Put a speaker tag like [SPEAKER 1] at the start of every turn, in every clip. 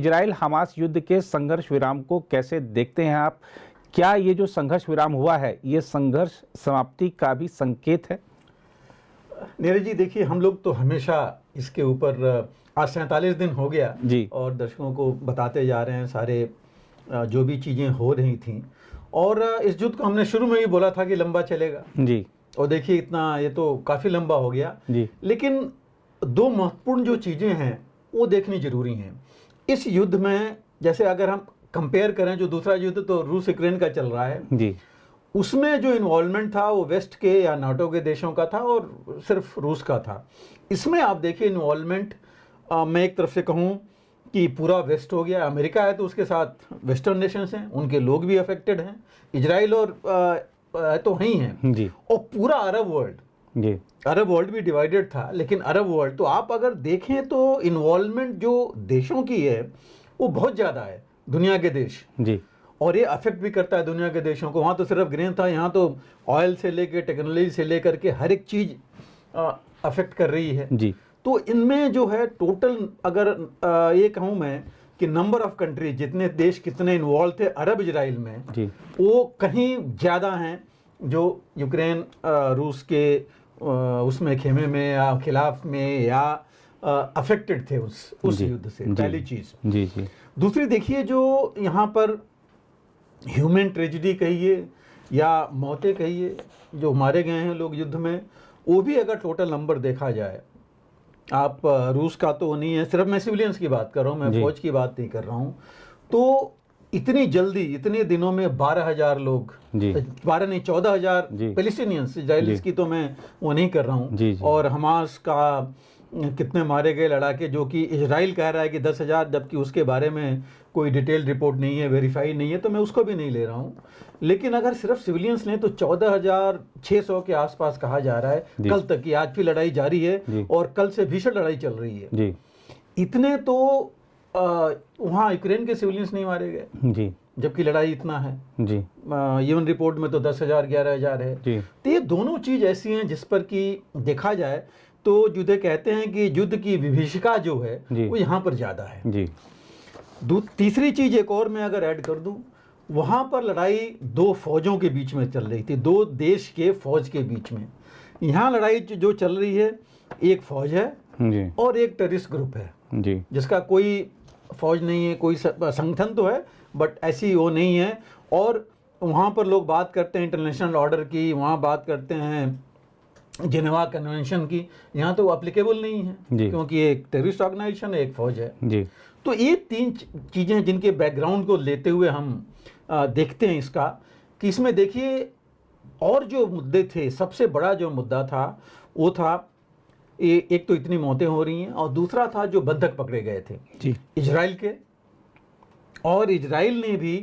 [SPEAKER 1] Israel Hamas युद्ध के संघर्ष विराम को कैसे देखते हैं आप? क्या ये जो संघर्ष विराम हुआ है ये संघर्ष समाप्ति का भी संकेत है?
[SPEAKER 2] नीरज जी, देखिए, हम लोग तो हमेशा इसके ऊपर आज 47 दिन हो गया
[SPEAKER 1] जी।
[SPEAKER 2] और दर्शकों को बताते जा रहे हैं सारे जो भी चीज़ें हो रही थीं। और इस युद्ध को हमने शुरू में ही बोला था कि लंबा चलेगा
[SPEAKER 1] जी।
[SPEAKER 2] और देखिए इतना, ये तो काफ़ी लंबा हो गया
[SPEAKER 1] जी।
[SPEAKER 2] लेकिन दो महत्वपूर्ण जो चीज़ें हैं वो देखनी जरूरी हैं इस युद्ध में। जैसे अगर हम कंपेयर करें, जो दूसरा युद्ध तो रूस यूक्रेन का चल रहा है
[SPEAKER 1] जी।
[SPEAKER 2] उसमें जो इन्वॉल्वमेंट था वो वेस्ट के या नाटो के देशों का था और सिर्फ रूस का था। इसमें आप देखिए इन्वॉल्वमेंट, मैं एक तरफ से कहूँ कि पूरा वेस्ट हो गया। अमेरिका है तो उसके साथ वेस्टर्न नेशंस हैं, उनके लोग भी अफेक्टेड हैं, इजराइल और तो ही हैं
[SPEAKER 1] जी।
[SPEAKER 2] और पूरा अरब वर्ल्ड,
[SPEAKER 1] जी।
[SPEAKER 2] अरब वर्ल्ड भी डिवाइडेड था लेकिन अरब वर्ल्ड, तो आप अगर देखें तो इन्वॉल्वमेंट जो देशों की है वो बहुत ज़्यादा है, दुनिया के देश।
[SPEAKER 1] जी।
[SPEAKER 2] और ये अफेक्ट भी करता है दुनिया के देशों को। वहाँ तो सिर्फ ग्रेन था, यहाँ तो ऑयल से लेकर टेक्नोलॉजी से लेकर के हर एक चीज़ अफेक्ट कर रही है।
[SPEAKER 1] जी।
[SPEAKER 2] तो इनमें जो है टोटल, अगर ये कहूँ मैं कि नंबर ऑफ कंट्रीज, जितने देश कितने इन्वॉल्व थे अरब इजराइल में,
[SPEAKER 1] जी।
[SPEAKER 2] वो कहीं ज़्यादा हैं जो यूक्रेन रूस के उसमें खेमे में या खिलाफ में या अफेक्टेड थे उस युद्ध से। पहली चीज़।
[SPEAKER 1] जी। जी।
[SPEAKER 2] दूसरी देखिए, जो यहाँ पर ह्यूमन ट्रेजिडी कहिए या मौतें कहिए जो मारे गए हैं लोग युद्ध में, वो भी अगर टोटल नंबर देखा जाए, आप रूस का तो नहीं है, सिर्फ मैं सिविलियंस की बात कर रहा हूँ, मैं फौज की बात नहीं कर रहा हूँ, तो इतनी जल्दी इतने दिनों में 12,000 लोग, 12 नहीं 14,000 पैलेस्टीनियंस, इजराइलिस की तो मैं वो नहीं कर रहा हूँ, और हमास का कितने मारे गए लड़ाके, जो कि इजराइल कह रहा है कि 10,000, जबकि उसके बारे में कोई डिटेल रिपोर्ट नहीं है, वेरीफाई नहीं है, तो मैं उसको भी नहीं ले रहा हूँ। लेकिन अगर सिर्फ सिविलियंस ने तो 14,600 के आसपास कहा जा रहा है कल तक की। आज भी लड़ाई जारी है और कल से भीषण लड़ाई चल रही है। इतने तो वहाँ यूक्रेन के सिविलियंस नहीं मारे गए, जबकि लड़ाई इतना है। यूएन रिपोर्ट में तो 10,000 11,000 है। तो ये दोनों चीज़ ऐसी हैं जिस पर कि देखा जाए तो युद्ध कहते हैं कि युद्ध की विभीषिका जो है वो यहाँ पर ज़्यादा है। तीसरी चीज़ एक और मैं अगर ऐड कर दूँ, वहाँ पर लड़ाई दो फौजों के बीच में चल रही थी, दो देश के फौज के बीच में। यहाँ लड़ाई जो चल रही है, एक फौज है और एक टेररिस्ट ग्रुप है जिसका कोई फौज नहीं है, कोई संगठन तो है बट ऐसी वो नहीं है। और वहाँ पर लोग बात करते हैं इंटरनेशनल ऑर्डर की, वहाँ बात करते हैं जेनेवा कन्वेंशन की, यहाँ तो अप्लीकेबल नहीं है क्योंकि एक टेररिस्ट ऑर्गेनाइजेशन है, एक फौज है। तो ये तीन चीज़ें जिनके बैकग्राउंड को लेते हुए हम देखते हैं इसका, कि इसमें देखिए और जो मुद्दे थे, सबसे बड़ा जो मुद्दा था वो था एक तो इतनी मौतें हो रही हैं और दूसरा था जो बंधक पकड़े गए थे इजराइल के। और इजराइल ने भी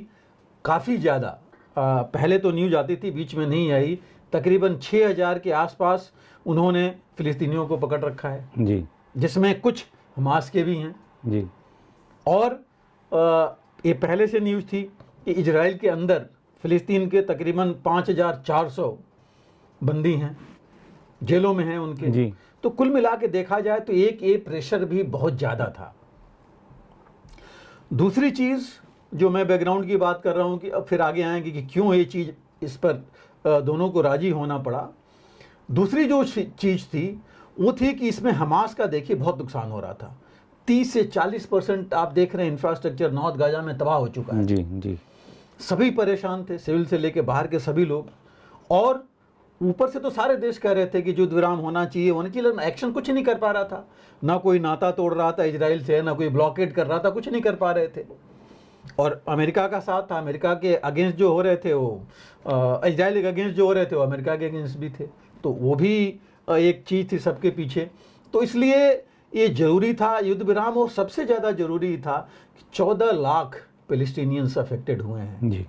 [SPEAKER 2] काफ़ी ज़्यादा, पहले तो न्यूज़ आती थी, बीच में नहीं आई, तकरीबन 6,000 के आसपास उन्होंने फिलिस्तीनियों को पकड़ रखा है जिसमें कुछ हमास के भी हैं। और ये पहले से न्यूज़ थी कि इजराइल के अंदर फिलिस्तीन के तकरीबन 5,400 बंदी हैं, जेलों में हैं उनके। तो कुल मिला के देखा जाए तो ये प्रेशर भी बहुत ज़्यादा था। दूसरी चीज़ जो मैं बैकग्राउंड की बात कर रहा हूँ, कि अब फिर आगे आएंगे कि क्यों ये चीज़, इस पर दोनों को राजी होना पड़ा। दूसरी जो चीज़ थी वो थी कि इसमें हमास का देखिए बहुत नुकसान हो रहा था। 30 से 40% आप देख रहे हैं इंफ्रास्ट्रक्चर नॉर्थ गाजा में तबाह हो चुका है। सभी परेशान थे, सिविल से लेके बाहर के सभी लोग। और ऊपर से तो सारे देश कह रहे थे कि युद्ध विराम होना चाहिए, लेकिन एक्शन कुछ नहीं कर पा रहा था। ना कोई नाता तोड़ रहा था इजराइल से, ना कोई ब्लॉकेड कर रहा था, कुछ नहीं कर पा रहे थे। और अमेरिका का साथ था, अमेरिका के अगेंस्ट जो हो रहे थे वो इजराइल के अगेंस्ट जो हो रहे थे वो अमेरिका के अगेंस्ट भी थे। तो वो भी एक चीज़ थी सबके पीछे। तो इसलिए ये ज़रूरी था युद्ध विराम, और सबसे ज़्यादा ज़रूरी था कि 14 लाख पैलेस्टीनियंस अफेक्टेड हुए हैं।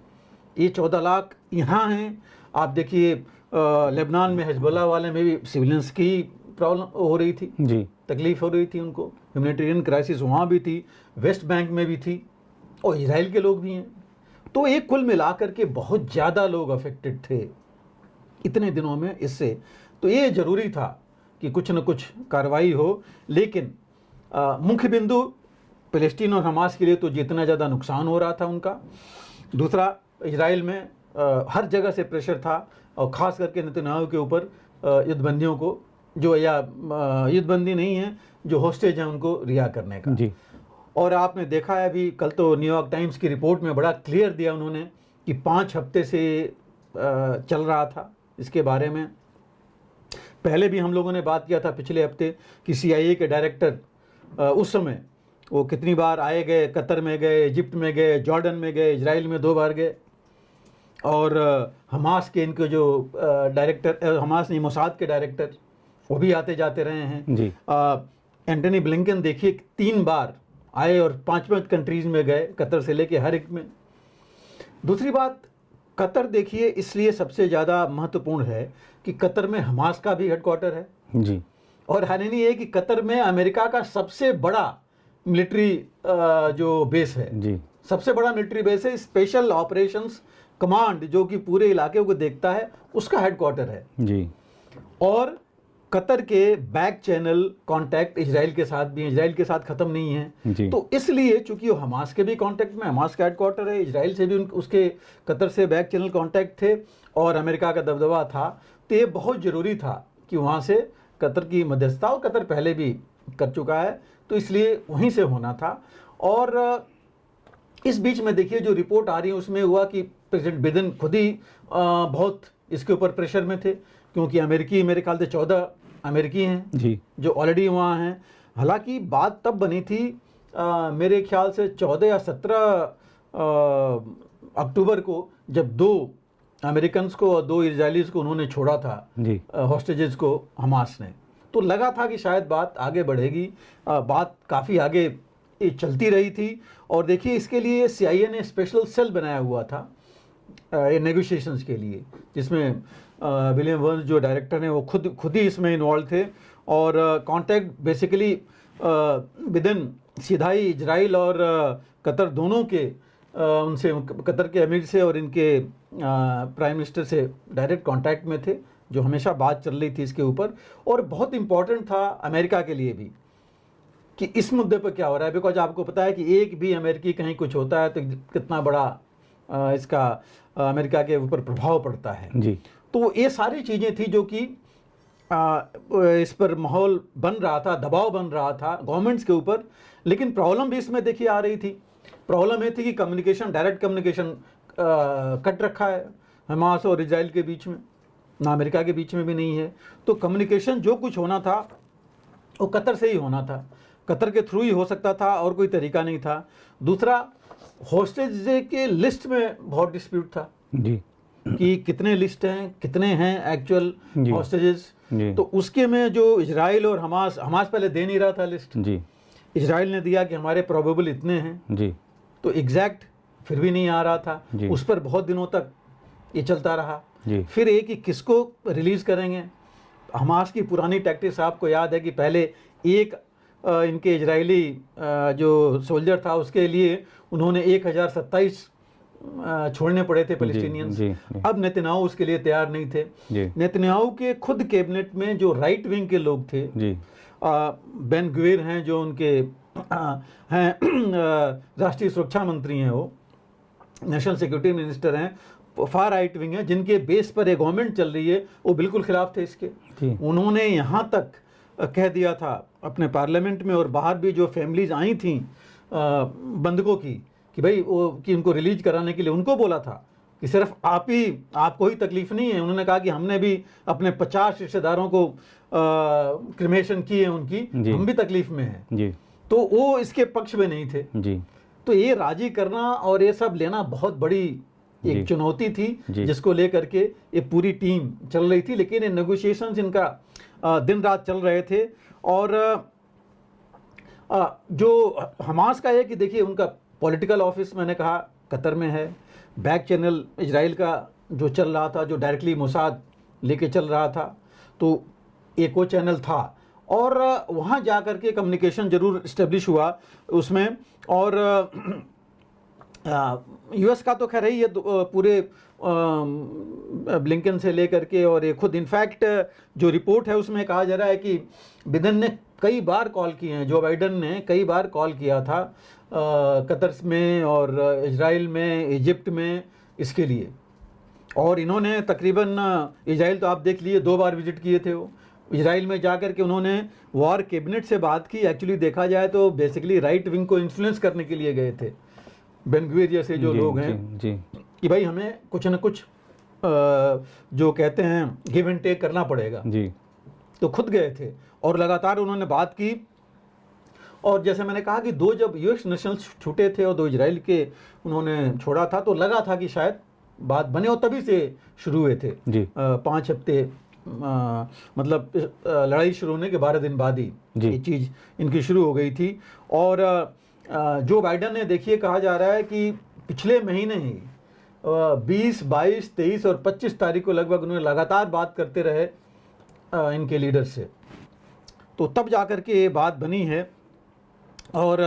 [SPEAKER 2] ये 14 लाख यहाँ हैं। आप देखिए लेबनान में हिजबुल्लाह वाले में भी सिविलियंस की प्रॉब्लम हो रही थी, तकलीफ हो रही थी उनको, ह्यूमैनिटेरियन क्राइसिस वहाँ भी थी, वेस्ट बैंक में भी थी, और इजराइल के लोग भी हैं। तो एक कुल मिलाकर के बहुत ज़्यादा लोग अफेक्टेड थे इतने दिनों में इससे। तो ये ज़रूरी था कि कुछ न कुछ कार्रवाई हो। लेकिन मुख्य बिंदु फ़लस्तीन और हमास के लिए तो जितना ज़्यादा नुकसान हो रहा था उनका। दूसरा, इजराइल में हर जगह से प्रेशर था, और ख़ास करके नेतन्याहू के ऊपर युद्धबंदियों को, जो या युद्धबंदी नहीं है, जो होस्टेज हैं उनको रिहा करने का।
[SPEAKER 1] जी।
[SPEAKER 2] और आपने देखा है अभी कल तो न्यूयॉर्क टाइम्स की रिपोर्ट में बड़ा क्लियर दिया उन्होंने कि 5 हफ्ते से चल रहा था इसके बारे में। पहले भी हम लोगों ने बात किया था पिछले हफ्ते कि CIA के डायरेक्टर उस समय वो कितनी बार आए गए, कतर में गए, इजिप्ट में गए, जॉर्डन में गए, इजराइल में 2 बार गए। और हमास के इनके जो डायरेक्टर, हमास नहीं, मोसाद के डायरेक्टर, वो भी आते जाते रहे हैं
[SPEAKER 1] जी।
[SPEAKER 2] एंटनी ब्लिंकन देखिए 3 बार आए और 5-5 कंट्रीज़ में गए, कतर से लेके हर एक में। दूसरी बात, कतर देखिए इसलिए सबसे ज़्यादा महत्वपूर्ण है कि कतर में हमास का भी हेडक्वार्टर है,
[SPEAKER 1] जी।
[SPEAKER 2] और हैरानी ये है कि कतर में अमेरिका का सबसे बड़ा मिलिट्री जो बेस है,
[SPEAKER 1] जी।
[SPEAKER 2] सबसे बड़ा मिलिट्री बेस है, स्पेशल ऑपरेशंस कमांड जो कि पूरे इलाके को देखता है, उसका हेडक्वार्टर है।
[SPEAKER 1] जी।
[SPEAKER 2] और कतर के बैक चैनल कांटेक्ट इजराइल के साथ भी हैं, इजराइल के साथ ख़त्म नहीं है।
[SPEAKER 1] जी।
[SPEAKER 2] तो इसलिए चूंकि वो हमास के भी कांटेक्ट में, हमास का हेडक्वार्टर है, इजराइल से भी उसके कतर से बैक चैनल कांटेक्ट थे, और अमेरिका का दबदबा था, तो ये बहुत ज़रूरी था कि वहाँ से कतर की मध्यस्थता, और कतर पहले भी कर चुका है, तो इसलिए वहीं से होना था। और इस बीच में देखिए जो रिपोर्ट आ रही है उसमें हुआ कि प्रेसिडेंट बिडेन खुद ही बहुत इसके ऊपर प्रेशर में थे, क्योंकि अमेरिकी, मेरे ख्याल से 14 अमेरिकी हैं
[SPEAKER 1] जी।
[SPEAKER 2] जो ऑलरेडी वहाँ हैं। हालांकि बात तब बनी थी मेरे ख्याल से 14 या 17 अक्टूबर को, जब 2 अमेरिकन को और 2 इजरायलीज को उन्होंने छोड़ा था,
[SPEAKER 1] जी।
[SPEAKER 2] हॉस्टेजेस को हमास ने। तो लगा था कि शायद बात आगे बढ़ेगी, बात काफ़ी आगे चलती रही थी। और देखिए इसके लिए CIA ने स्पेशल सेल बनाया हुआ था नेगोशिएशंस के लिए, जिसमें विलियम वर्न्स जो डायरेक्टर हैं वो खुद ही इसमें इन्वॉल्व थे। और कांटेक्ट बेसिकली विदिन सीधा ही इजराइल और कतर दोनों के उनसे, कतर के अमीर से और इनके प्राइम मिनिस्टर से डायरेक्ट कांटेक्ट में थे, जो हमेशा बात चल रही थी इसके ऊपर। और बहुत इम्पॉर्टेंट था अमेरिका के लिए भी कि इस मुद्दे पर क्या हो रहा है, बिकॉज आपको पता है कि एक भी अमेरिकी कहीं कुछ होता है तो कितना बड़ा इसका अमेरिका के ऊपर प्रभाव पड़ता है।
[SPEAKER 1] जी।
[SPEAKER 2] तो ये सारी चीज़ें थी जो कि इस पर माहौल बन रहा था, दबाव बन रहा था गवर्नमेंट्स के ऊपर। लेकिन प्रॉब्लम भी इसमें देखिए आ रही थी। प्रॉब्लम ये थी कि कम्युनिकेशन, डायरेक्ट कम्युनिकेशन कट रखा है हमास और इजराइल के बीच में, ना अमेरिका के बीच में भी नहीं है। तो कम्युनिकेशन जो कुछ होना था वो कतर से ही होना था, कतर के थ्रू ही हो सकता था, और कोई तरीका नहीं था। दूसरा, हॉस्टेज के लिस्ट में बहुत डिस्प्यूट था
[SPEAKER 1] जी।
[SPEAKER 2] कि कितने लिस्ट हैं, कितने हैं एक्चुअल
[SPEAKER 1] जी।
[SPEAKER 2] हॉस्टेजेस।
[SPEAKER 1] जी।
[SPEAKER 2] तो उसके में जो इजराइल और हमास पहले दे नहीं रहा था लिस्ट,
[SPEAKER 1] जी।
[SPEAKER 2] इजराइल ने दिया कि हमारे प्रोबेबल इतने हैं,
[SPEAKER 1] जी।
[SPEAKER 2] तो एग्जैक्ट फिर भी नहीं आ रहा था।
[SPEAKER 1] जी।
[SPEAKER 2] उस पर बहुत दिनों तक ये चलता रहा।
[SPEAKER 1] जी।
[SPEAKER 2] फिर एक कि किसको रिलीज़ करेंगे। हमास की पुरानी टैक्टिक्स आपको याद है कि पहले एक इनके इजरायली जो सोल्जर था उसके लिए उन्होंने 1027 छोड़ने पड़े थे पैलेस्टीनियंस।
[SPEAKER 1] जी।
[SPEAKER 2] अब नेतन्याहू उसके लिए तैयार नहीं थे।
[SPEAKER 1] जी।
[SPEAKER 2] नेतन्याहू के खुद कैबिनेट में जो राइट विंग के लोग थे,
[SPEAKER 1] जी।
[SPEAKER 2] बेन ग्वीर हैं जो उनके हैं राष्ट्रीय सुरक्षा मंत्री हैं, वो नेशनल सिक्योरिटी मिनिस्टर हैं, फार राइट विंग है, जिनके बेस पर एक गवर्नमेंट चल रही है, वो बिल्कुल खिलाफ थे इसके।
[SPEAKER 1] जी।
[SPEAKER 2] उन्होंने यहाँ तक कह दिया था अपने पार्लियामेंट में और बाहर भी जो फैमिलीज आई थी बंधकों की, कि भाई वो कि उनको रिलीज कराने के लिए उनको बोला था कि सिर्फ आपको ही तकलीफ नहीं है। उन्होंने कहा कि हमने भी अपने 50 रिश्तेदारों को क्रिमेशन की है उनकी, हम भी तकलीफ में हैं।
[SPEAKER 1] जी।
[SPEAKER 2] तो वो इसके पक्ष में नहीं थे।
[SPEAKER 1] जी।
[SPEAKER 2] तो ये राजी करना और ये सब लेना बहुत बड़ी एक चुनौती थी, जिसको लेकर के ये पूरी टीम चल रही थी। लेकिन ये नेगोशिएशंस इनका दिन रात चल रहे थे। और जो हमास का है कि देखिए उनका पॉलिटिकल ऑफिस मैंने कहा कतर में है, बैक चैनल इजराइल का जो चल रहा था, जो डायरेक्टली मोसाद लेके चल रहा था, तो एक वो चैनल था। और वहाँ जा कर के कम्युनिकेशन ज़रूर इस्टेब्लिश हुआ उसमें। और यूएस का तो खैर ही है, पूरे ब्लिंकन से लेकर के, और ये खुद इनफैक्ट जो रिपोर्ट है उसमें कहा जा रहा है कि बिडेन ने कई बार कॉल किए हैं, जो बाइडन ने कई बार कॉल किया था कतर में और इजराइल में, इजिप्ट में, इसके लिए। और इन्होंने तकरीबन इजराइल तो आप देख लिए 2 बार विजिट किए थे। वो इजराइल में जाकर के उन्होंने वॉर कैबिनेट से बात की। एक्चुअली देखा जाए तो बेसिकली राइट विंग को इन्फ्लुएंस करने के लिए गए थे, बेन-गुविर जैसे जो लोग हैं,
[SPEAKER 1] जी
[SPEAKER 2] कि भाई हमें कुछ न कुछ जो कहते हैं गिव एंड टेक करना पड़ेगा।
[SPEAKER 1] जी।
[SPEAKER 2] तो खुद गए थे और लगातार उन्होंने बात की। और जैसे मैंने कहा कि 2 जब यूएस नेशनल्स छूटे थे और 2 इजराइल के उन्होंने छोड़ा था, तो लगा था कि शायद बात बने, और तभी से शुरू हुए थे।
[SPEAKER 1] जी।
[SPEAKER 2] 5 हफ्ते मतलब लड़ाई शुरू होने के 12 दिन बाद ही ये चीज़ इनकी शुरू हो गई थी। और जो बाइडन ने, देखिए कहा जा रहा है कि पिछले महीने ही 20, 22, 23 और 25 तारीख को लगभग उन्होंने लगातार बात करते रहे इनके लीडर से, तो तब जाकर के ये बात बनी है। और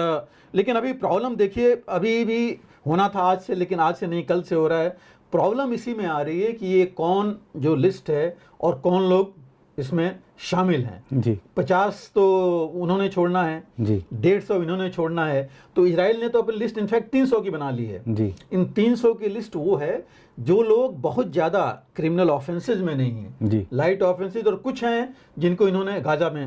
[SPEAKER 2] लेकिन अभी प्रॉब्लम देखिए, अभी भी होना था आज से, लेकिन आज से नहीं कल से हो रहा है। प्रॉब्लम इसी में आ रही है कि ये कौन जो लिस्ट है और कौन लोग इसमें शामिल हैं।
[SPEAKER 1] जी।
[SPEAKER 2] 50 तो उन्होंने छोड़ना है
[SPEAKER 1] जी।
[SPEAKER 2] 150 इन्होंने छोड़ना है। तो इजराइल ने तो अपनी लिस्ट इनफैक्ट 300 की बना ली है।
[SPEAKER 1] जी।
[SPEAKER 2] इन 300 की लिस्ट वो है जो लोग बहुत ज़्यादा क्रिमिनल ऑफेंसेज में नहीं हैं,
[SPEAKER 1] जी।
[SPEAKER 2] लाइट ऑफेंसेज, और कुछ हैं जिनको इन्होंने गाजा में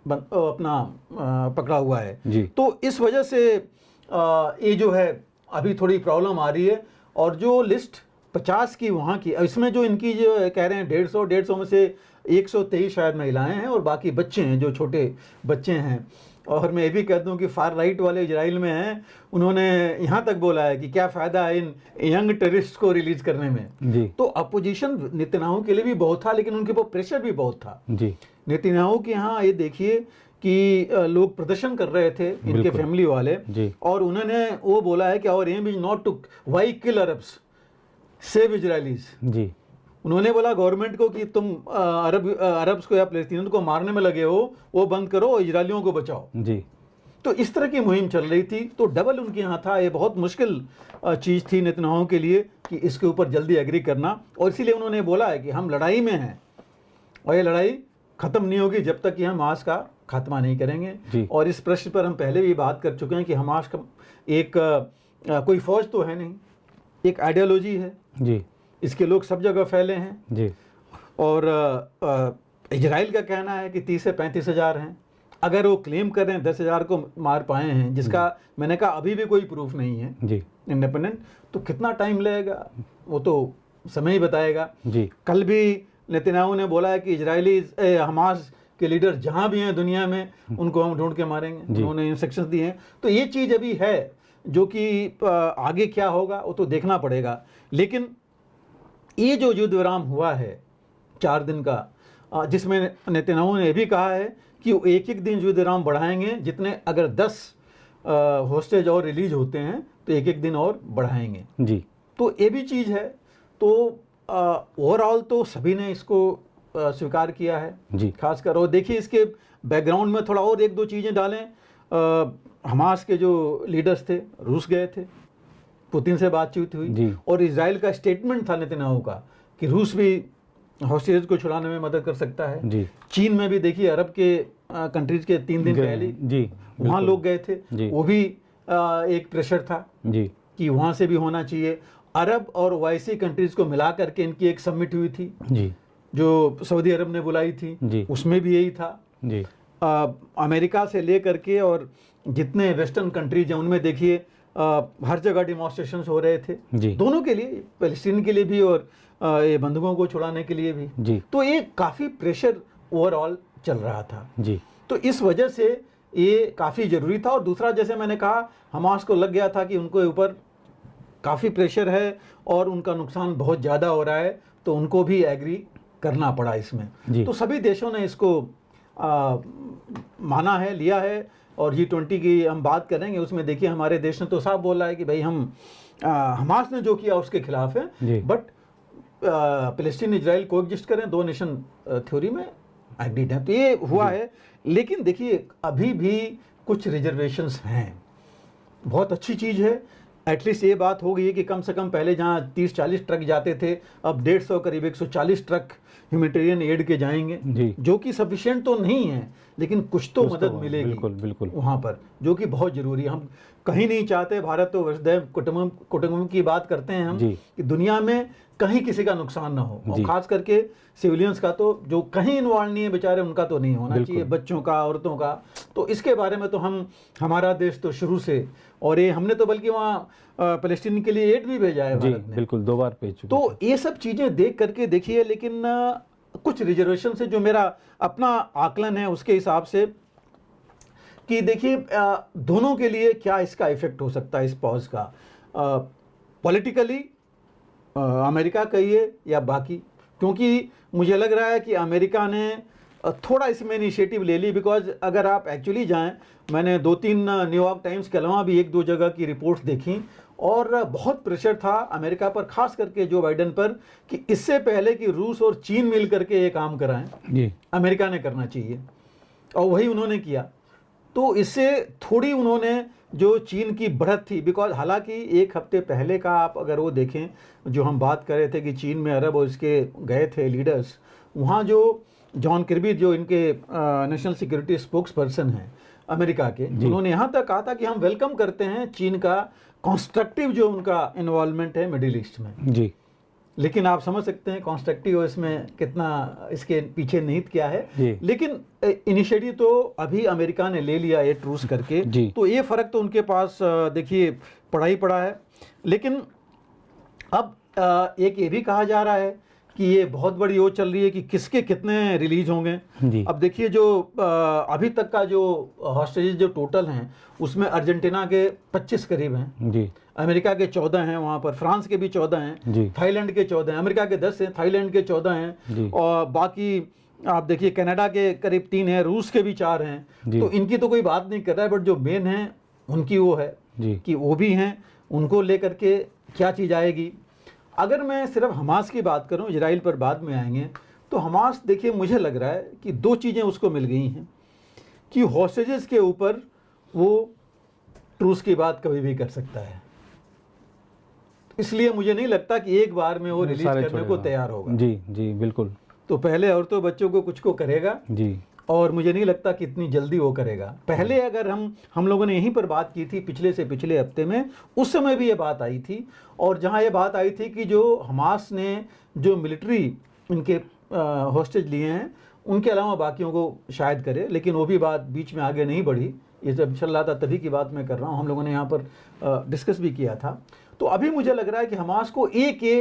[SPEAKER 2] अपना पकड़ा हुआ है।
[SPEAKER 1] जी।
[SPEAKER 2] तो इस वजह से ये जो है अभी थोड़ी प्रॉब्लम आ रही है। और जो लिस्ट 50 की वहाँ की, इसमें जो इनकी जो कह रहे हैं 150 में से 123 शायद महिलाएं हैं और बाकी बच्चे हैं, जो छोटे बच्चे हैं। और मैं ये भी कह दूं कि फार राइट वाले इजराइल में हैं, उन्होंने यहाँ तक बोला है कि क्या फ़ायदा है इन यंग टेररिस्ट को रिलीज करने में।
[SPEAKER 1] जी।
[SPEAKER 2] तो अपोजिशन नेतन्याहू के लिए भी बहुत था, लेकिन उनके ऊपर प्रेशर भी बहुत था।
[SPEAKER 1] जी।
[SPEAKER 2] नेतन्याहू के यहाँ ये देखिए कि लोग प्रदर्शन कर रहे थे, इनके फैमिली वाले, और उन्होंने वो बोला है कि our aim is not to why kill Arabs, save Israelis.
[SPEAKER 1] जी।
[SPEAKER 2] उन्होंने बोला गवर्नमेंट को कि तुम अरब्स को या फलस्तीनियों को मारने में लगे हो, वो बंद करो और इजरायलियों को बचाओ।
[SPEAKER 1] जी।
[SPEAKER 2] तो इस तरह की मुहिम चल रही थी। तो डबल उनके यहाँ था। ये बहुत मुश्किल चीज़ थी नेतन्याहू के लिए कि इसके ऊपर जल्दी एग्री करना, और इसीलिए उन्होंने बोला है कि हम लड़ाई में हैं और ये लड़ाई ख़त्म नहीं होगी जब तक कि हम हमास का खात्मा नहीं करेंगे। और इस प्रश्न पर हम पहले भी बात कर चुके हैं कि हमास का एक कोई फौज तो है नहीं, एक आइडियोलॉजी है।
[SPEAKER 1] जी।
[SPEAKER 2] इसके लोग सब जगह फैले हैं।
[SPEAKER 1] जी।
[SPEAKER 2] और इजराइल का कहना है कि 30 से 35 हज़ार हैं। अगर वो क्लेम कर रहे हैं 10,000 को मार पाए हैं, जिसका मैंने कहा अभी भी कोई प्रूफ नहीं है
[SPEAKER 1] जी
[SPEAKER 2] इंडिपेंडेंट, तो कितना टाइम लगेगा वो तो समय ही बताएगा।
[SPEAKER 1] जी।
[SPEAKER 2] कल भी नेतन्याहू ने बोला है कि इजरायली हमास के लीडर जहां भी हैं दुनिया में उनको हम ढूंढ के मारेंगे, उन्होंने इंस्ट्रक्शंस दिए हैं। तो ये चीज़ अभी है जो कि आगे क्या होगा वो तो देखना पड़ेगा। लेकिन ये जो युद्ध विराम हुआ है 4 दिन का, जिसमें नेतन्याहू ने भी कहा है कि वो एक दिन युद्ध विराम बढ़ाएंगे, जितने अगर 10 होस्टेज और रिलीज होते हैं तो एक दिन और बढ़ाएंगे।
[SPEAKER 1] जी।
[SPEAKER 2] तो ये भी चीज़ है। तो ओवरऑल तो सभी ने इसको स्वीकार किया है
[SPEAKER 1] जी।
[SPEAKER 2] खासकर। और देखिए इसके बैकग्राउंड में थोड़ा और 1-2 चीज़ें डालें। हमास के जो लीडर्स थे रूस गए थे, पुतिन से बातचीत हुई, और इजराइल का स्टेटमेंट था नेतन्याहू का कि रूस भी हॉस्टेज को छुड़ाने में मदद कर सकता है।
[SPEAKER 1] जी।
[SPEAKER 2] चीन में भी देखिए अरब के कंट्रीज के 3 दिन पहले
[SPEAKER 1] जी
[SPEAKER 2] वहाँ लोग गए थे, वो भी एक प्रेशर था
[SPEAKER 1] जी
[SPEAKER 2] कि वहाँ से भी होना चाहिए। अरब और ओआईसी कंट्रीज को मिला करके इनकी एक समिट हुई थी
[SPEAKER 1] जी,
[SPEAKER 2] जो सऊदी अरब ने बुलाई थी
[SPEAKER 1] जी,
[SPEAKER 2] उसमें भी यही था
[SPEAKER 1] जी।
[SPEAKER 2] अमेरिका से ले करके और जितने वेस्टर्न कंट्रीज हैं उनमें देखिए हर जगह डिमॉन्स्ट्रेशंस हो रहे थे
[SPEAKER 1] जी।
[SPEAKER 2] दोनों के लिए, पैलेस्टीन के लिए भी और ये बंधुकों को छुड़ाने के लिए भी
[SPEAKER 1] जी।
[SPEAKER 2] तो ये काफ़ी प्रेशर ओवरऑल चल रहा था
[SPEAKER 1] जी।
[SPEAKER 2] तो इस वजह से ये काफ़ी ज़रूरी था। और दूसरा जैसे मैंने कहा हमास को लग गया था कि उनको ऊपर काफ़ी प्रेशर है और उनका नुकसान बहुत ज़्यादा हो रहा है तो उनको भी एग्री करना पड़ा इसमें। तो सभी देशों ने इसको माना है, लिया है। और G20 की हम बात करेंगे उसमें देखिए हमारे देश ने तो साफ बोला है कि भाई हम हमास ने जो किया उसके खिलाफ है, बट पैलेस्टीन इजराइल को एग्जिस्ट करें, 2 नेशन थ्योरी में एग्रीड है। तो ये हुआ है। लेकिन देखिए अभी भी कुछ रिजर्वेशंस हैं। बहुत अच्छी चीज़ है एटलीस्ट ये बात हो गई है कि कम से कम पहले जहाँ 30-40 ट्रक जाते थे, अब 150 करीब 140 ट्रक ह्यूमैनिटेरियन एड के जाएंगे,
[SPEAKER 1] जी।
[SPEAKER 2] जो कि सफिशिएंट तो नहीं है, लेकिन कुछ तो मदद मिलेगी
[SPEAKER 1] बिल्कुल बिल्कुल
[SPEAKER 2] वहाँ पर, जो कि बहुत ज़रूरी है। हम कहीं नहीं चाहते, भारत तो वसुधैव कुटुंबकम की बात करते हैं हम,
[SPEAKER 1] जी।
[SPEAKER 2] कि दुनिया में कहीं किसी का नुकसान ना हो, और
[SPEAKER 1] जी।
[SPEAKER 2] खास करके सिविलियंस का, तो जो कहीं इन्वॉल्व नहीं है बेचारे, उनका तो नहीं होना
[SPEAKER 1] बिल्कुल।
[SPEAKER 2] चाहिए, बच्चों का, औरतों का। तो इसके बारे में तो हमारा देश तो शुरू से, और ये हमने तो बल्कि वहाँ पैलेस्टीन के लिए एड भी भेजा है
[SPEAKER 1] जी,
[SPEAKER 2] भारत ने।
[SPEAKER 1] बिल्कुल 2 बार भेज चुके
[SPEAKER 2] तो ये सब चीज़ें देख करके देखिए, लेकिन कुछ रिजर्वेशन से, जो मेरा अपना आकलन है उसके हिसाब से, कि देखिए दोनों के लिए क्या इसका इफेक्ट हो सकता है इस पॉज का, पॉलिटिकली अमेरिका कहिए या बाकी, क्योंकि मुझे लग रहा है कि अमेरिका ने थोड़ा इसमें इनिशिएटिव ले ली। बिकॉज अगर आप एक्चुअली जाएं, मैंने 2-3 न्यूयॉर्क टाइम्स के अलावा भी 1-2 जगह की रिपोर्ट्स देखी, और बहुत प्रेशर था अमेरिका पर, खास करके जो बाइडेन पर, कि इससे पहले कि रूस और चीन मिल करके ये काम कराएं,
[SPEAKER 1] जी।
[SPEAKER 2] अमेरिका ने करना चाहिए, और वही उन्होंने किया। तो इससे थोड़ी उन्होंने जो चीन की बढ़त थी, बिकॉज हालांकि 1 हफ्ते पहले का आप अगर वो देखें, जो हम बात कर रहे थे कि चीन में अरब और इसके गए थे लीडर्स, वहाँ जो जॉन किर्बी, जो इनके नेशनल सिक्योरिटी स्पोक्स पर्सन हैं अमेरिका के, उन्होंने यहाँ तक कहा था कि हम वेलकम करते हैं चीन का कंस्ट्रक्टिव जो उनका इन्वॉल्वमेंट है मिडिल ईस्ट में।
[SPEAKER 1] जी।
[SPEAKER 2] लेकिन आप समझ सकते हैं कंस्ट्रक्टिव इसमें कितना, इसके पीछे निहित क्या है।
[SPEAKER 1] जी।
[SPEAKER 2] लेकिन इनिशिएटिव तो अभी अमेरिका ने ले लिया, ये ट्रूस करके,
[SPEAKER 1] जी।
[SPEAKER 2] तो ये फर्क तो उनके पास देखिए पड़ा ही पड़ा है। लेकिन अब एक ये भी कहा जा रहा है कि ये बहुत बड़ी वो चल रही है कि किसके कितने रिलीज होंगे।
[SPEAKER 1] जी।
[SPEAKER 2] अब देखिए जो अभी तक का जो हॉस्टेजेस जो टोटल हैं, उसमें अर्जेंटीना के 25 करीब हैं,
[SPEAKER 1] जी।
[SPEAKER 2] अमेरिका के 14 हैं, वहाँ पर फ्रांस के भी 14 हैं,
[SPEAKER 1] जी।
[SPEAKER 2] थाईलैंड के 14 हैं, अमेरिका के 10 हैं, थाईलैंड के 14
[SPEAKER 1] जी।
[SPEAKER 2] हैं, और बाकी आप देखिए कनाडा के करीब 3 हैं, रूस के भी 4 हैं।
[SPEAKER 1] जी।
[SPEAKER 2] तो इनकी तो कोई बात नहीं कर रहा है, बट जो मेन हैं उनकी वो है
[SPEAKER 1] जी।
[SPEAKER 2] कि वो भी हैं, उनको लेकर के क्या चीज़ आएगी। अगर मैं सिर्फ हमास की बात करूं, इजराइल पर बाद में आएंगे, तो हमास देखिए मुझे लग रहा है कि 2 चीज़ें उसको मिल गई हैं, कि हॉस्टेजेस के ऊपर वो ट्रूस की बात कभी भी कर सकता है, इसलिए मुझे नहीं लगता कि एक बार में वो रिलीज करने को तैयार होगा।
[SPEAKER 1] जी। जी बिल्कुल।
[SPEAKER 2] तो पहले औरतों बच्चों को कुछ को करेगा,
[SPEAKER 1] जी।
[SPEAKER 2] और मुझे नहीं लगता कि इतनी जल्दी वो करेगा। पहले अगर हम लोगों ने यहीं पर बात की थी पिछले से पिछले हफ्ते में, उस समय भी ये बात आई थी, और जहां ये बात आई थी कि जो हमास ने जो मिलिट्री इनके हॉस्टेज लिए हैं, उनके अलावा बाकियों को शायद करे, लेकिन वो भी बात बीच में आगे नहीं बढ़ी। ये जब चल रहा था तभी की बात मैं कर रहा हूँ, हम लोगों ने यहाँ पर डिस्कस भी किया था। तो अभी मुझे लग रहा है कि हमास को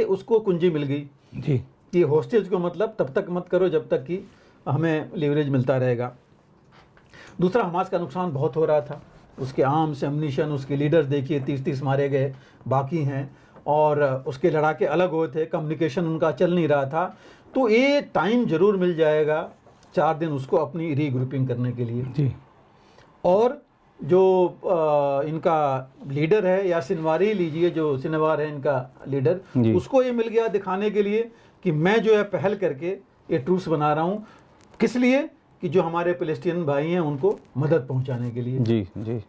[SPEAKER 2] उसको कुंजी मिल गई
[SPEAKER 1] जी।
[SPEAKER 2] कि हॉस्टेज को मतलब तब तक मत करो जब तक कि हमें लीवरेज मिलता रहेगा। दूसरा, हमास का नुकसान बहुत हो रहा था, उसके आर्म्स, एम्युनिशन, उसके लीडर्स देखिए 30-30 मारे गए, बाकी हैं, और उसके लड़ाके अलग हुए थे, कम्युनिकेशन उनका चल नहीं रहा था। तो ये टाइम जरूर मिल जाएगा 4 दिन उसको अपनी रीग्रुपिंग करने के लिए।
[SPEAKER 1] जी।
[SPEAKER 2] और जो इनका लीडर है, या सिनवारी लीजिए, जो सिनवार है इनका लीडर, उसको ये मिल गया दिखाने के लिए कि मैं जो है पहल करके ये ट्रूस बना रहा हूँ, किस लिए, कि जो हमारे पैलेस्टीनियन भाई हैं उनको मदद पहुंचाने के लिए।
[SPEAKER 1] जी। जी।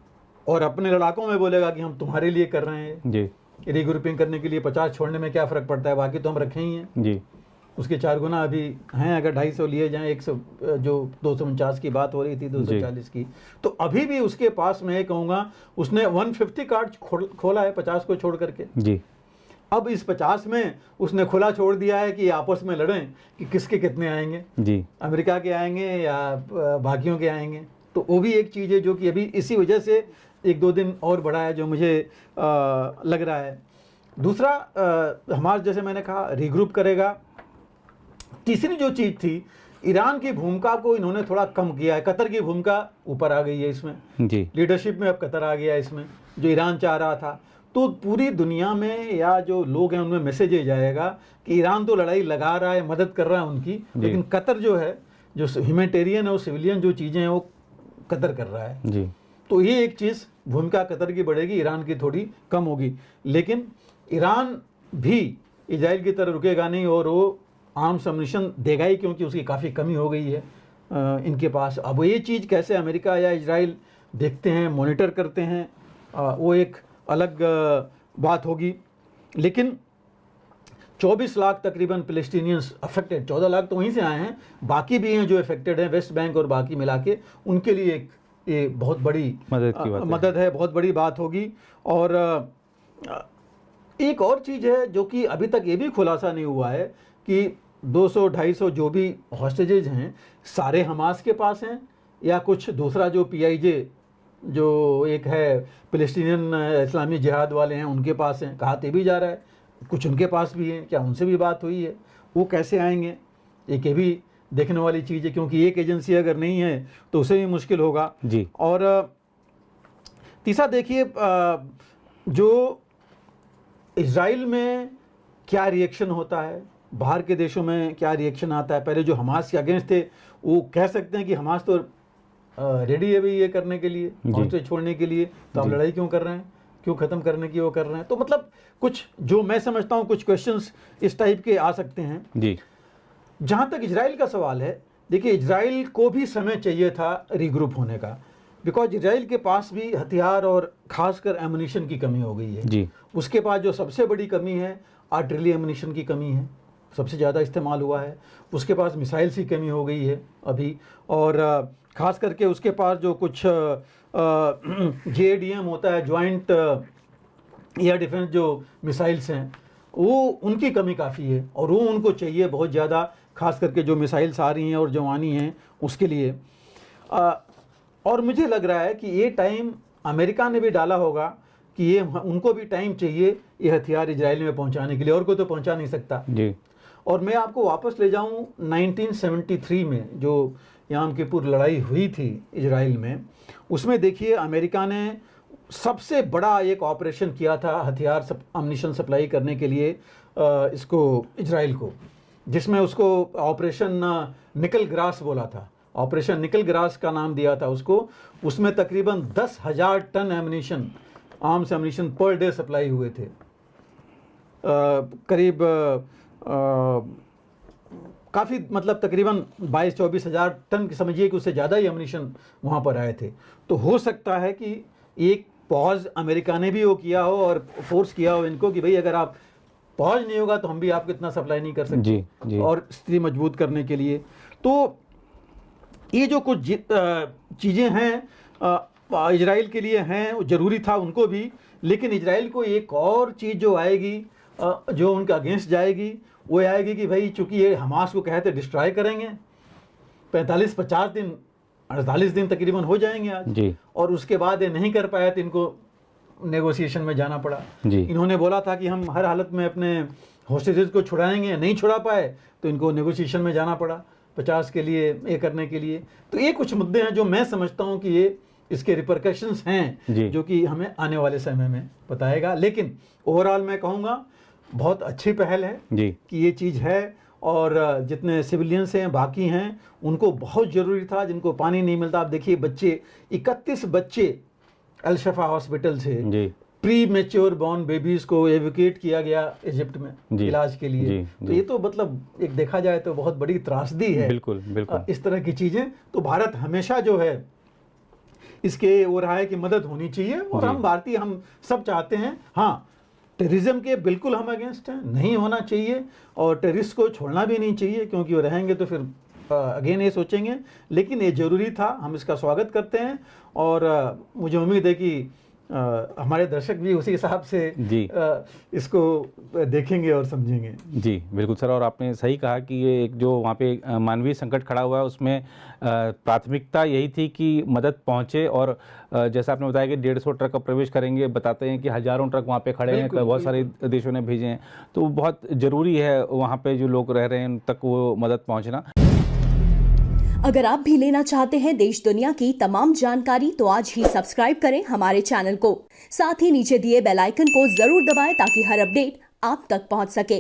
[SPEAKER 2] और अपने लड़ाकों में बोलेगा कि हम तुम्हारे लिए कर रहे हैं।
[SPEAKER 1] जी।
[SPEAKER 2] रीग्रुपिंग करने के लिए 50 छोड़ने में क्या फ़र्क पड़ता है, बाकी तो हम रखे ही हैं।
[SPEAKER 1] जी।
[SPEAKER 2] उसके 4 गुना अभी हैं, अगर 250 लिए जाएं, 100 जो 249 की बात हो रही थी, 240 की, तो अभी भी उसके पास, मैं कहूँगा, उसने 150 कार्ड खोला है 50 को छोड़ करके।
[SPEAKER 1] जी।
[SPEAKER 2] अब इस 50 में उसने खुला छोड़ दिया है कि आपस में लड़ें कि किसके कितने आएंगे।
[SPEAKER 1] जी।
[SPEAKER 2] अमेरिका के आएंगे या बाकियों के आएंगे। तो वो भी एक चीज़ है जो कि अभी इसी वजह से 1-2 दिन और बढ़ा है, जो मुझे लग रहा है। दूसरा, हमास जैसे मैंने कहा रीग्रुप करेगा। तीसरी जो चीज़ थी, ईरान की भूमिका को इन्होंने थोड़ा कम किया है। कतर की भूमिका ऊपर आ गई है इसमें।
[SPEAKER 1] जी।
[SPEAKER 2] लीडरशिप में अब कतर आ गया इसमें, जो ईरान चाह रहा था। तो पूरी दुनिया में या जो लोग हैं उनमें मैसेज ये जाएगा कि ईरान तो लड़ाई लगा रहा है, मदद कर रहा है उनकी, लेकिन कतर जो है, जो ह्यूमैनिटेरियन और सिविलियन जो चीज़ें हैं, वो कतर कर रहा है।
[SPEAKER 1] जी।
[SPEAKER 2] तो ये एक चीज़, भूमिका कतर की बढ़ेगी, ईरान की थोड़ी कम होगी। लेकिन ईरान भी इजराइल की तरह रुकेगा नहीं, और वो आर्म्स एम्युनिशन देगा ही, क्योंकि उसकी काफ़ी कमी हो गई है इनके पास। अब ये चीज़ कैसे अमेरिका या इजराइल देखते हैं, मॉनिटर करते हैं, वो एक अलग बात होगी। लेकिन 24 लाख तकरीबन फिलिस्तीनियंस अफेक्टेड, 14 लाख तो वहीं से आए हैं, बाकी भी हैं जो अफेक्टेड हैं, वेस्ट बैंक और बाकी मिला के, उनके लिए एक ये बहुत बड़ी मदद है, बहुत बड़ी बात होगी। और एक और चीज़ है जो कि अभी तक ये भी खुलासा नहीं हुआ है कि 200-250 जो भी हॉस्टेजेज हैं सारे हमास के पास हैं या कुछ दूसरा जो PIJ जो एक है फिलिस्तीनियन इस्लामी जिहाद वाले हैं उनके पास हैं, कहा भी जा रहा है कुछ उनके पास भी हैं। क्या उनसे भी बात हुई है? वो कैसे आएंगे? एक ये भी देखने वाली चीज़ है, क्योंकि एक एजेंसी अगर नहीं है तो उसे भी मुश्किल होगा
[SPEAKER 1] जी।
[SPEAKER 2] और तीसरा देखिए, जो इज़राइल में क्या रिएक्शन होता है, बाहर के देशों में क्या रिएक्शन आता है। पहले जो हमास के अगेंस्ट थे वो कह सकते हैं कि हमास तो रेडी है भाई ये करने के लिए, हॉस्टेज छोड़ने के लिए, तो आप लड़ाई क्यों कर रहे हैं, क्यों ख़त्म करने की वो कर रहे हैं। तो मतलब कुछ जो मैं समझता हूँ कुछ क्वेश्चंस इस टाइप के आ सकते हैं
[SPEAKER 1] जी।
[SPEAKER 2] जहाँ तक इजराइल का सवाल है, देखिए इजराइल को भी समय चाहिए था रीग्रुप होने का, बिकॉज इजराइल के पास भी हथियार और खासकर एमुनिशन की कमी हो गई है
[SPEAKER 1] जी। उसके
[SPEAKER 2] बाद जो सबसे बड़ी कमी है आर्टिलरी एमुनिशन की कमी है, सबसे ज़्यादा इस्तेमाल हुआ है। उसके पास मिसाइल्स की कमी हो गई है अभी, और ख़ास करके उसके पास जो कुछ JADM होता है, ज्वाइंट एयर डिफेंस जो मिसाइल्स हैं, वो उनकी कमी काफ़ी है और वो उनको चाहिए बहुत ज़्यादा, ख़ास करके जो मिसाइल्स आ रही हैं और जो आनी हैं उसके लिए। और मुझे लग रहा है कि ये टाइम अमेरिका ने भी डाला होगा कि ये उनको भी टाइम चाहिए ये हथियार इजराइल में पहुंचाने के लिए, और कोई तो पहुंचा नहीं सकता
[SPEAKER 1] जी।
[SPEAKER 2] और मैं आपको वापस ले जाऊं 1973 में जो याम किपुर लड़ाई हुई थी इजराइल में, उसमें देखिए अमेरिका ने सबसे बड़ा एक ऑपरेशन किया था हथियार अम्यूनिशन सप्लाई करने के लिए इसको इजराइल को, जिसमें उसको ऑपरेशन निकल ग्रास बोला था, ऑपरेशन निकल ग्रास का नाम दिया था उसको। उसमें तकरीबन 10,000 ton ammunition, arms ammunition per day supply हुए थे। करीब काफ़ी मतलब तकरीबन 22-24 हज़ार टन की समझिए कि उससे ज़्यादा ही एमुनिशन वहाँ पर आए थे। तो हो सकता है कि एक पॉज अमेरिका ने भी वो किया हो और फोर्स किया हो इनको कि भाई अगर आप पॉज नहीं होगा तो हम भी आपको इतना सप्लाई नहीं कर सकते
[SPEAKER 1] जी, जी।
[SPEAKER 2] और स्थिति मजबूत करने के लिए। तो ये जो कुछ चीज़ें हैं इजराइल के लिए हैं, ज़रूरी था उनको भी, लेकिन इजराइल को एक और चीज़ जो आएगी जो उनके अगेंस्ट जाएगी वो आएगी कि भाई चूंकि ये हमास को कहते डिस्ट्रॉय करेंगे, 45-50 दिन 48 दिन तकरीबन हो जाएंगे आज
[SPEAKER 1] जी।
[SPEAKER 2] और उसके बाद ये नहीं कर पाया तो इनको नेगोशिएशन में जाना पड़ा
[SPEAKER 1] जी।
[SPEAKER 2] इन्होंने बोला था कि हम हर हालत में अपने हॉस्टेजेस को छुड़ाएंगे, नहीं छुड़ा पाए तो इनको नेगोशिएशन में जाना पड़ा 50 के लिए ये करने के लिए। तो ये कुछ मुद्दे हैं जो मैं समझता हूँ कि ये इसके रिपरकशंस हैं जो कि हमें आने वाले समय में बताएगा। लेकिन ओवरऑल मैं कहूँगा बहुत अच्छी पहल है
[SPEAKER 1] जी।
[SPEAKER 2] कि ये चीज़ है और जितने सिविलियंस हैं बाकी हैं उनको बहुत ज़रूरी था, जिनको पानी नहीं मिलता। आप देखिए बच्चे 31 बच्चे अल शफा हॉस्पिटल से प्री मैच्योर बॉर्न बेबीज़ को एवोकेट किया गया इजिप्ट में इलाज के लिए। तो ये तो मतलब एक देखा जाए तो बहुत बड़ी त्रासदी है।
[SPEAKER 1] बिल्कुल बिल्कुल
[SPEAKER 2] इस तरह की चीज़ें तो भारत हमेशा जो है इसके वो रहा है कि मदद होनी चाहिए और हम भारतीय हम सब चाहते हैं। हाँ, टेररिज्म के बिल्कुल हम अगेंस्ट हैं, नहीं होना चाहिए और टेररिस्ट को छोड़ना भी नहीं चाहिए क्योंकि वो रहेंगे तो फिर अगेन ये सोचेंगे, लेकिन ये ज़रूरी था, हम इसका स्वागत करते हैं और मुझे उम्मीद है कि हमारे दर्शक भी उसी हिसाब से इसको देखेंगे और समझेंगे।
[SPEAKER 1] जी बिल्कुल सर, और आपने सही कहा कि ये एक जो वहाँ पे मानवीय संकट खड़ा हुआ है उसमें प्राथमिकता यही थी कि मदद पहुँचे और जैसा आपने बताया कि 150 ट्रक का प्रवेश करेंगे, बताते हैं कि हज़ारों ट्रक वहाँ पे खड़े हैं, बहुत सारे देशों ने भेजे हैं, तो बहुत ज़रूरी है वहाँ पे जो लोग रह रहे हैं उन तक वो मदद पहुँचना।
[SPEAKER 3] अगर आप भी लेना चाहते हैं देश दुनिया की तमाम जानकारी तो आज ही सब्सक्राइब करें हमारे चैनल को, साथ ही नीचे दिए बेल आइकन को जरूर दबाएं ताकि हर अपडेट आप तक पहुंच सके।